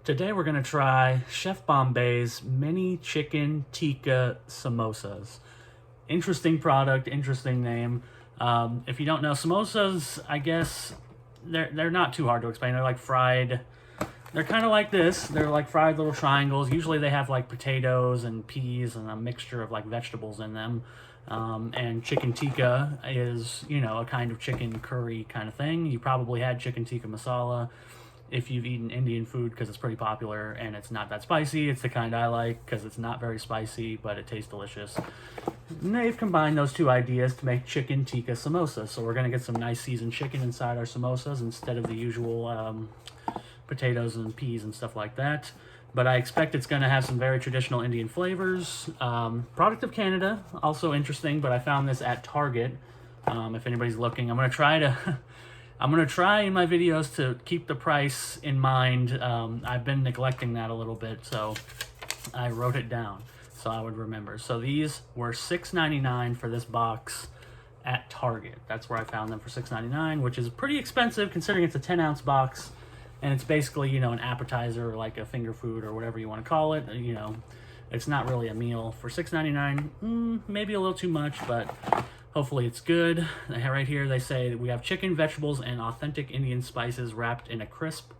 Today we're going to try Chef Bombay's mini chicken tikka samosas. Interesting product, interesting name. If you don't know, samosas, I guess they're not too hard to explain. They're like fried. They're kind of like this. They're like fried little triangles. Usually they have like potatoes and peas and a mixture of like vegetables in them. And chicken tikka is, a kind of chicken curry kind of thing. You probably had chicken tikka masala if you've eaten Indian food because it's pretty popular and it's not that spicy. It's the kind I like because it's not very spicy, but it tastes delicious. And they've combined those two ideas to make chicken tikka samosas. So we're going to get some nice seasoned chicken inside our samosas instead of the usual potatoes and peas and stuff like that. But I expect it's going to have some very traditional Indian flavors. Product of Canada, also interesting, but I found this at Target. If anybody's looking, I'm going to try in my videos to keep the price in mind. I've been neglecting that a little bit, so I wrote it down so I would remember. So these were $6.99 for this box at Target. That's where I found them for $6.99, which is pretty expensive considering it's a 10-ounce box. And it's basically, an appetizer or like a finger food or whatever you want to call it. It's not really a meal. For $6.99, maybe a little too much, but hopefully it's good. Right here they say we have chicken, vegetables, and authentic Indian spices wrapped in a crisp,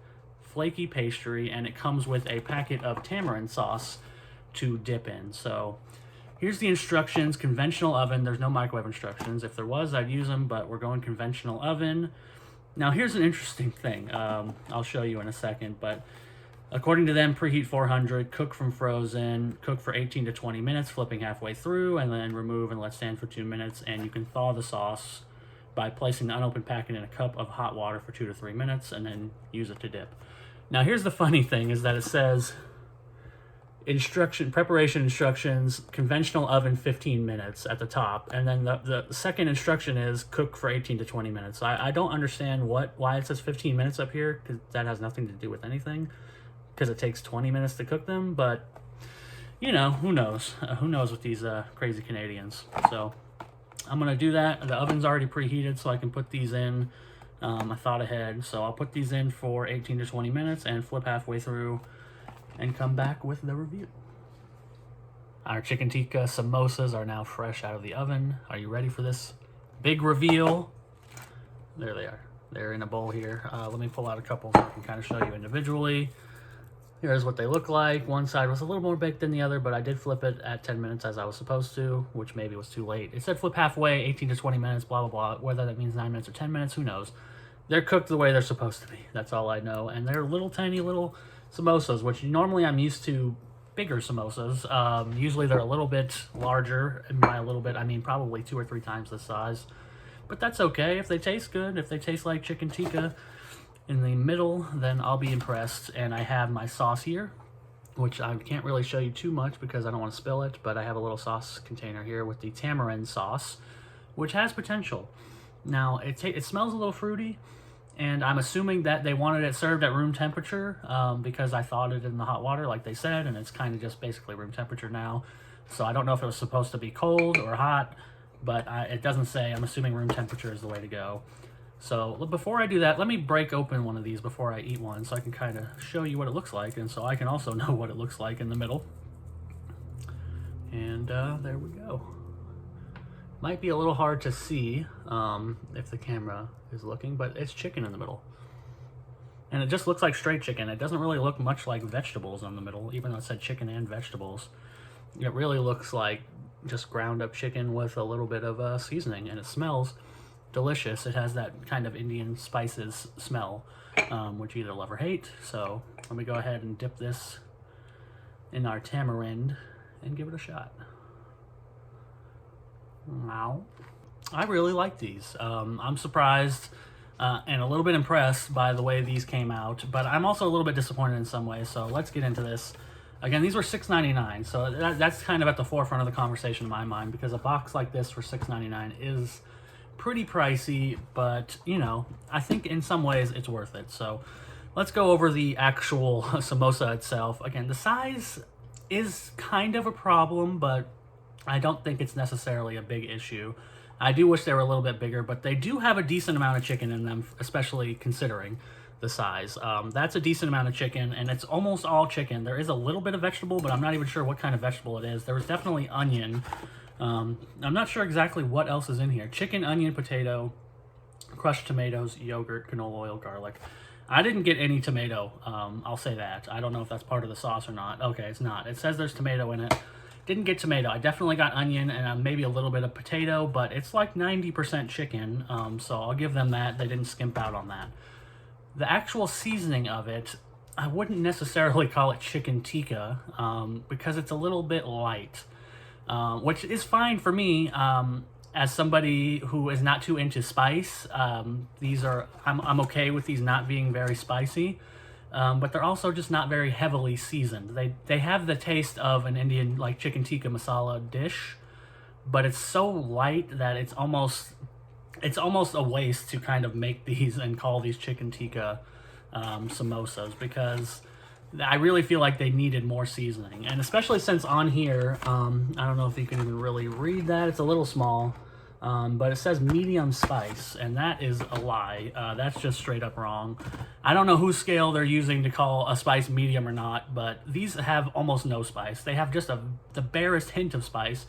flaky pastry, and it comes with a packet of tamarind sauce to dip in. So here's the instructions. Conventional oven. There's no microwave instructions. If there was, I'd use them, but we're going conventional oven. Now here's an interesting thing. I'll show you in a second, but according to them, preheat 400, cook from frozen, cook for 18 to 20 minutes, flipping halfway through, and then remove and let stand for 2 minutes. And you can thaw the sauce by placing the unopened packet in a cup of hot water for 2 to 3 minutes, and then use it to dip. Now here's the funny thing, is that it says preparation instructions, conventional oven 15 minutes at the top, and then the second instruction is cook for 18 to 20 minutes. So I don't understand why it says 15 minutes up here, because that has nothing to do with anything, because it takes 20 minutes to cook them. But who knows? Who knows with these crazy Canadians? So I'm gonna do that. The oven's already preheated, so I can put these in. I thought ahead, so I'll put these in for 18 to 20 minutes and flip halfway through and come back with the review. Our chicken tikka samosas are now fresh out of the oven. Are you ready for this big reveal? There they are. They're in a bowl here. Let me pull out a couple so I can kind of show you individually. Here's what they look like. One side was a little more baked than the other, but I did flip it at 10 minutes as I was supposed to, which maybe was too late. It said flip halfway, 18 to 20 minutes, blah, blah, blah. Whether that means 9 minutes or 10 minutes, who knows? They're cooked the way they're supposed to be. That's all I know. And they're little tiny little samosas, which normally I'm used to bigger samosas. Usually they're a little bit larger, and by a little bit I mean probably 2 or 3 times the size. But that's okay if they taste good. If they taste like chicken tikka in the middle, then I'll be impressed. And I have my sauce here, which I can't really show you too much because I don't want to spill it, but I have a little sauce container here with the tamarind sauce, which has potential. Now it smells a little fruity, and I'm assuming that they wanted it served at room temperature because I thawed it in the hot water like they said, and it's kind of just basically room temperature now. So I don't know if it was supposed to be cold or hot, but it doesn't say. I'm assuming room temperature is the way to go. So before I do that, let me break open one of these before I eat one so I can kind of show you what it looks like, and so I can also know what it looks like in the middle. And there we go. Might be a little hard to see if the camera is looking, but it's chicken in the middle. And it just looks like straight chicken. It doesn't really look much like vegetables in the middle, even though it said chicken and vegetables. It really looks like just ground up chicken with a little bit of seasoning, and it smells delicious. It has that kind of Indian spices smell, which you either love or hate. So let me go ahead and dip this in our tamarind and give it a shot. Wow. I really like these. I'm surprised and a little bit impressed by the way these came out, but I'm also a little bit disappointed in some ways, so let's get into this. Again, these were $6.99, so that's kind of at the forefront of the conversation in my mind, because a box like this for $6.99 is pretty pricey, but I think in some ways it's worth it. So let's go over the actual samosa itself. Again, the size is kind of a problem, but I don't think it's necessarily a big issue. I do wish they were a little bit bigger, but they do have a decent amount of chicken in them, especially considering. the size. That's a decent amount of chicken, and it's almost all chicken. There is a little bit of vegetable, but I'm not even sure what kind of vegetable it is. There was definitely onion. I'm not sure exactly what else is in here. Chicken, onion, potato, crushed tomatoes, yogurt, canola oil, garlic. I didn't get any tomato, I'll say that. I don't know if that's part of the sauce or not. Okay, it's not. It says there's tomato in it. Didn't get tomato. I definitely got onion and maybe a little bit of potato, but it's like 90% chicken, so I'll give them that. They didn't skimp out on that. The actual seasoning of it, I wouldn't necessarily call it chicken tikka, because it's a little bit light, which is fine for me. As somebody who is not too into spice, I'm okay with these not being very spicy, but they're also just not very heavily seasoned. They have the taste of an Indian like chicken tikka masala dish, but it's so light that it's almost a waste to kind of make these and call these chicken tikka samosas, because I really feel like they needed more seasoning. And especially since on here, I don't know if you can even really read that, it's a little small, but it says medium spice, and that is a lie. That's just straight up wrong. I don't know whose scale they're using to call a spice medium or not, but these have almost no spice. They have just the barest hint of spice,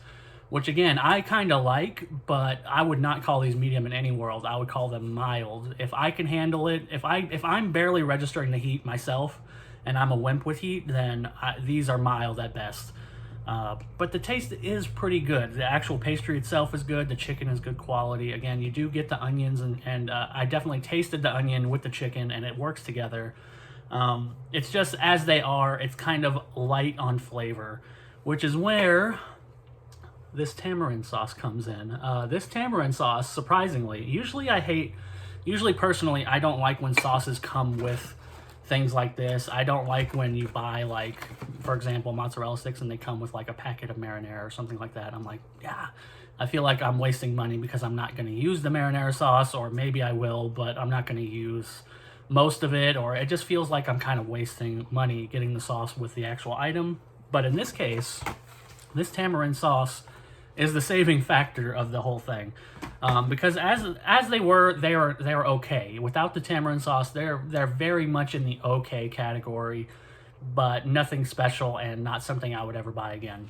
which again, I kind of like, but I would not call these medium in any world. I would call them mild. If I can handle it, if I'm barely registering the heat myself, and I'm a wimp with heat, then these are mild at best. But the taste is pretty good. The actual pastry itself is good. The chicken is good quality. Again, you do get the onions, and I definitely tasted the onion with the chicken, and it works together. It's just, as they are, it's kind of light on flavor, which is where this tamarind sauce comes in. This tamarind sauce, surprisingly, usually personally, I don't like when sauces come with things like this. I don't like when you buy, like, for example, mozzarella sticks and they come with like a packet of marinara or something like that. I'm like, yeah, I feel like I'm wasting money because I'm not going to use the marinara sauce, or maybe I will, but I'm not going to use most of it, or it just feels like I'm kind of wasting money getting the sauce with the actual item. But in this case, this tamarind sauce is the saving factor of the whole thing, because as they were okay. Without the tamarind sauce, they're very much in the okay category, but nothing special and not something I would ever buy again.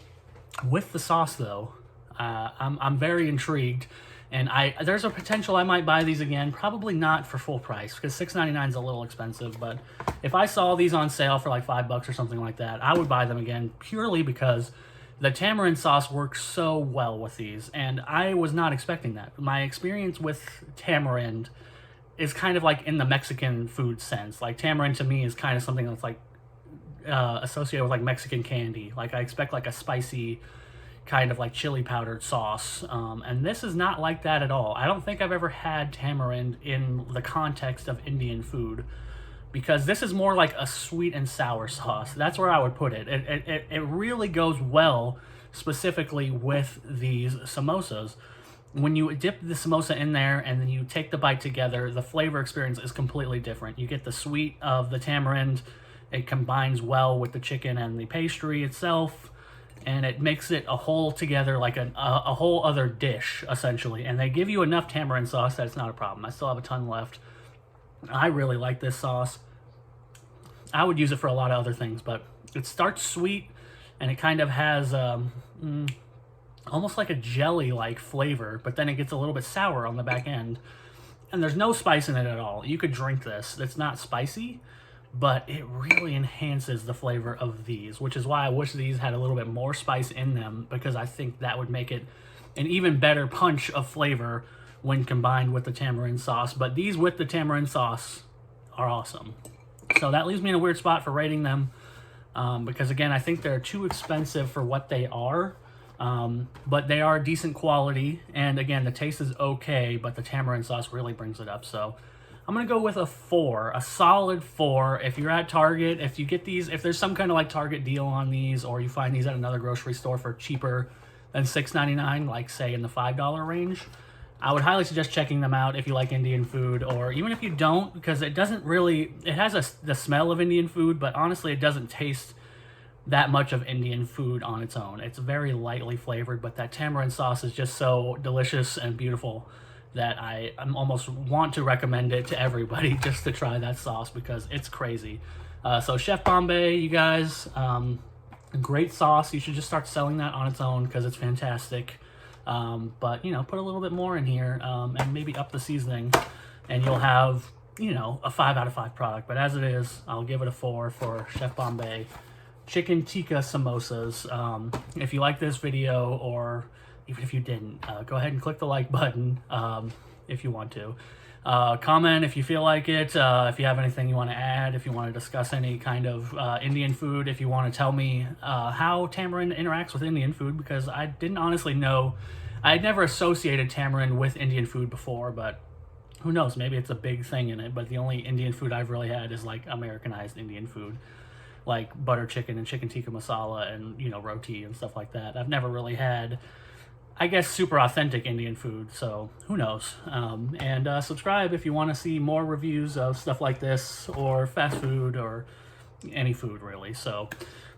With the sauce though, I'm very intrigued, and there's a potential I might buy these again. Probably not for full price, because $6.99 is a little expensive, but if I saw these on sale for like $5 or something like that, I would buy them again, purely because the tamarind sauce works so well with these, and I was not expecting that. My experience with tamarind is kind of like in the Mexican food sense. Like, tamarind to me is kind of something that's like associated with like Mexican candy. Like, I expect like a spicy kind of like chili powdered sauce, and this is not like that at all. I don't think I've ever had tamarind in the context of Indian food, because this is more like a sweet and sour sauce. That's where I would put it. It really goes well specifically with these samosas. When you dip the samosa in there and then you take the bite together, the flavor experience is completely different. You get the sweet of the tamarind, it combines well with the chicken and the pastry itself, and it makes it a whole together, like a whole other dish, essentially. And they give you enough tamarind sauce that it's not a problem. I still have a ton left. I really like this sauce. I would use it for a lot of other things, but it starts sweet, and it kind of has almost like a jelly-like flavor, but then it gets a little bit sour on the back end. And there's no spice in it at all. You could drink this. It's not spicy, but it really enhances the flavor of these, which is why I wish these had a little bit more spice in them, because I think that would make it an even better punch of flavor when combined with the tamarind sauce. But these with the tamarind sauce are awesome. So that leaves me in a weird spot for rating them, because again, I think they're too expensive for what they are, but they are decent quality, and again, the taste is okay, but the tamarind sauce really brings it up. So I'm gonna go with a 4, a solid 4. If you're at Target, if you get these, if there's some kind of like Target deal on these, or you find these at another grocery store for cheaper than $6.99, like say in the $5 range, I would highly suggest checking them out if you like Indian food, or even if you don't, because it doesn't really, it has the smell of Indian food, but honestly it doesn't taste that much of Indian food on its own. It's very lightly flavored, but that tamarind sauce is just so delicious and beautiful that I'm almost want to recommend it to everybody just to try that sauce because it's crazy. So Chef Bombay, you guys, great sauce. You should just start selling that on its own because it's fantastic. But, you know, put a little bit more in here and maybe up the seasoning and you'll have, you know, a 5 out of 5 product. But as it is, I'll give it a 4 for Chef Bombay Chicken Tikka Samosas. If you like this video, or even if you didn't, go ahead and click the like button if you want to. Comment if you feel like it, if you have anything you want to add, if you want to discuss any kind of Indian food, if you want to tell me how tamarind interacts with Indian food, because I didn't honestly know. I had never associated tamarind with Indian food before, but who knows, maybe it's a big thing in it. But the only Indian food I've really had is like Americanized Indian food, like butter chicken and chicken tikka masala and, you know, roti and stuff like that. I've never really had, I guess, super authentic Indian food, so who knows. And subscribe if you want to see more reviews of stuff like this, or fast food, or any food really. So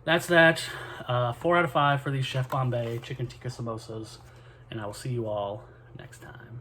that's that. 4 out of 5 for these Chef Bombay Chicken Tikka Samosas, and I will see you all next time.